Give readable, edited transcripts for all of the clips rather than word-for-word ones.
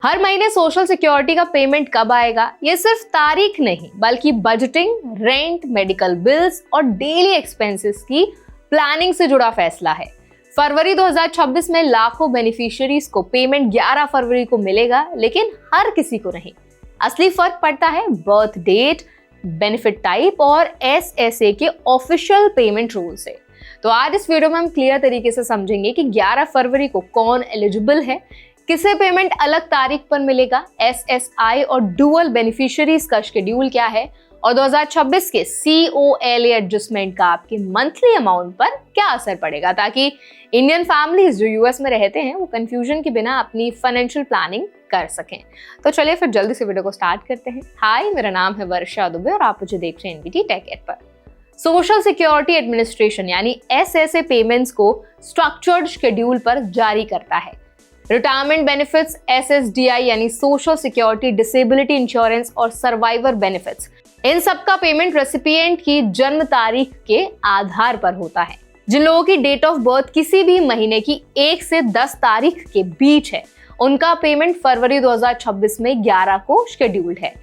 हर महीने social security का payment कब आएगा, ये सिर्फ तारीख नहीं बल्कि बजटिंग, रेंट, मेडिकल बिल्स और डेली एक्सपेंसेस की प्लानिंग से जुड़ा फैसला है। फरवरी 2026 में लाखों बेनिफिशियरीज को पेमेंट 11 फरवरी को मिलेगा, लेकिन हर किसी को नहीं। असली फर्क पड़ता है बर्थ डेट, बेनिफिट टाइप और SSA के ऑफिशियल पेमेंट रूल से। तो आज इस वीडियो में हम क्लियर तरीके से समझेंगे कि 11 फरवरी को कौन एलिजिबल है, किसे पेमेंट अलग तारीख पर मिलेगा, SSI और डुअल बेनिफिशियरीज का शेड्यूल क्या है और 2026 के COLA एडजस्टमेंट का आपके मंथली अमाउंट पर क्या असर पड़ेगा, ताकि इंडियन फैमिलीज जो US में रहते हैं वो कंफ्यूजन के बिना अपनी फाइनेंशियल प्लानिंग कर सकें। तो चलिए फिर जल्दी से वीडियो को स्टार्ट करते हैं। हाय, मेरा नाम है वर्षा दुबे और आप मुझे देख रहे हैं NBT टेक एड पर। सोशल सिक्योरिटी एडमिनिस्ट्रेशन यानी SSA पेमेंट्स को स्ट्रक्चर्ड शेड्यूल पर जारी करता है। रिटायरमेंट बेनिफिट्स, SSDI यानी सोशल सिक्योरिटी डिसेबिलिटी इंश्योरेंस और सर्वाइवर बेनिफिट्स, इन सब का पेमेंट रेसिपिएंट की जन्म तारीख के आधार पर होता है। जिन लोगों की डेट ऑफ बर्थ किसी भी महीने की 1 से 10 तारीख के बीच है, उनका पेमेंट फरवरी 2026 में 11 को शेड्यूल्ड है।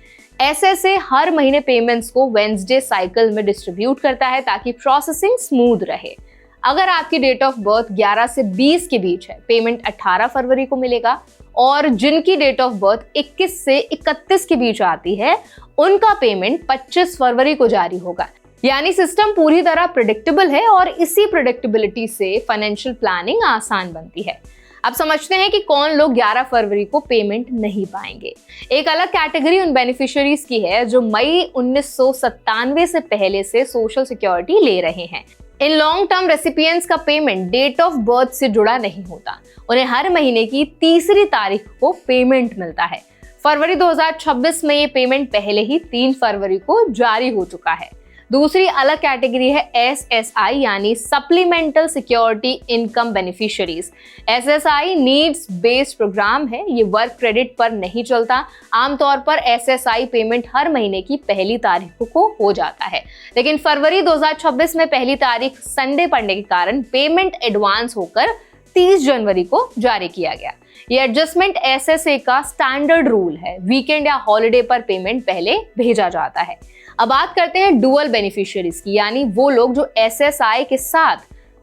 SSA हर महीने पेमेंट्स को वेडनेसडे साइकिल में डिस्ट्रीब्यूट करता है ताकि प्रोसेसिंग स्मूथ रहे। अगर आपकी डेट ऑफ बर्थ 11 से 20 के बीच है, पेमेंट 18 फरवरी को मिलेगा, और जिनकी डेट ऑफ बर्थ 21 से 31 के बीच आती है, उनका पेमेंट 25 फरवरी को जारी होगा। यानी सिस्टम पूरी तरह प्रेडिक्टेबल है और इसी प्रेडिक्टेबिलिटी से फाइनेंशियल प्लानिंग आसान बनती है। अब समझते हैं कि कौन लोग 11 फरवरी को पेमेंट नहीं पाएंगे। एक अलग कैटेगरी उन बेनिफिशियरीज की है जो मई 1997 से पहले से सोशल सिक्योरिटी ले रहे हैं। इन लॉन्ग टर्म रेसिपिएंट्स का पेमेंट डेट ऑफ बर्थ से जुड़ा नहीं होता, उन्हें हर महीने की तीसरी तारीख को पेमेंट मिलता है। फरवरी 2026 में ये पेमेंट पहले ही 3 फरवरी को जारी हो चुका है। दूसरी अलग कैटेगरी है SSI यानी supplemental security income beneficiaries. SSI needs based program है, ये वर्क क्रेडिट पर नहीं चलता। आमतौर पर SSI पेमेंट हर महीने की पहली तारीख को हो जाता है, लेकिन फरवरी 2026 में पहली तारीख संडे पड़ने के कारण पेमेंट एडवांस होकर 30 जनवरी को जारी किया गया। ये एडजस्टमेंट SSA का स्टैंडर्ड रूल है। वीकेंड या हॉलिडे पर पेमेंट पहले भेजा जाता है। अब बात करते हैं डुअल बेनिफिशियरीज की, यानी वो लोग जो SSI के साथ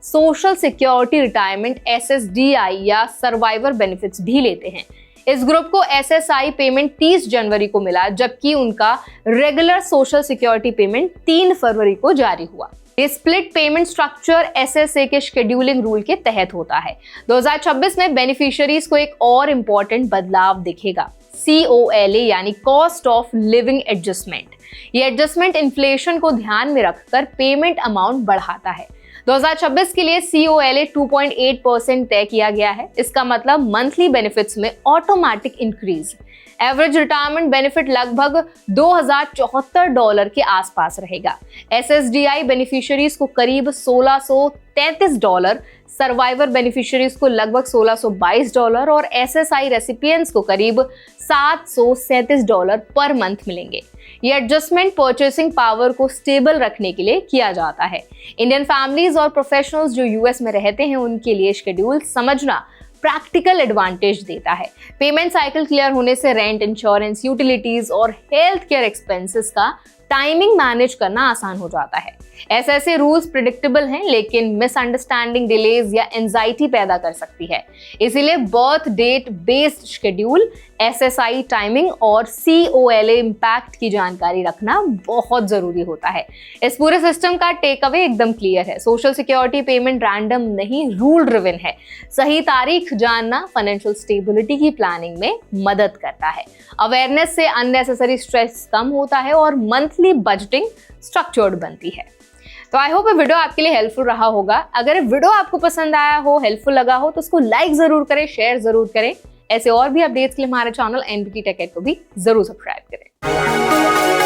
सोशल सिक्योरिटी रिटायरमेंट SSDI या सर्वाइवर बेनिफिट्स भी लेते हैं। इस ग्रुप को SSI पेमेंट 30 जनवरी को मिला, जबकि उनका रेगुलर सोशल सिक्योरिटी पेमेंट 3 फरवरी को जारी हुआ। ये स्प्लिट पेमेंट स्ट्रक्चर SSA के शेड्यूलिंग रूल के तहत होता है। 2026 में बेनिफिशियरीज को एक और इम्पोर्टेंट बदलाव दिखेगा, COLA यानी कॉस्ट ऑफ लिविंग एडजस्टमेंट। ये एडजस्टमेंट इन्फ्लेशन को ध्यान में रखकर पेमेंट अमाउंट बढ़ाता है। 2026 के लिए COLA 2.8% तय किया गया है। इसका मतलब मंथली बेनिफिट्स में automatic increase. Average retirement benefit लगभग $2074 के आसपास रहेगा। SSDI बेनिफिशियरीज को करीब $1633, सर्वाइवर बेनिफिशियरीज को लगभग $1622 और SSI रेसिपिएंट्स को करीब $737 पर मंथ मिलेंगे। ये एडजस्टमेंट परचेसिंग पावर को स्टेबल रखने के लिए किया जाता है। इंडियन फैमिलीज और प्रोफेशनल्स जो US में रहते हैं, उनके लिए शेड्यूल समझना प्रैक्टिकल एडवांटेज देता है। पेमेंट साइकिल क्लियर होने से रेंट, इंश्योरेंस, यूटिलिटीज और हेल्थ केयर एक्सपेंसेस का टाइमिंग मैनेज करना आसान हो जाता है। SSA रूल्स प्रिडिक्टेबल हैं, लेकिन मिसअंडरस्टैंडिंग, डिलेज या एंजाइटी पैदा कर सकती है। इसीलिए birth date based schedule, SSI timing और COLA इम्पैक्ट की जानकारी रखना बहुत जरूरी होता है। इस पूरे सिस्टम का टेक अवे एकदम क्लियर है। सोशल सिक्योरिटी पेमेंट रैंडम नहीं, रूल ड्रिवन है। सही तारीख जानना फाइनेंशियल स्टेबिलिटी की प्लानिंग में मदद करता है। अवेयरनेस से अननेसेसरी स्ट्रेस कम होता है और मंथली बजटिंग स्ट्रक्चर्ड बनती है। तो आई होप ये वीडियो आपके लिए हेल्पफुल रहा होगा। अगर वीडियो आपको पसंद आया हो, हेल्पफुल लगा हो, तो उसको लाइक जरूर करें, शेयर जरूर करें। ऐसे और भी अपडेट्स के लिए हमारे चैनल NBT टेक एड को भी जरूर सब्सक्राइब करें।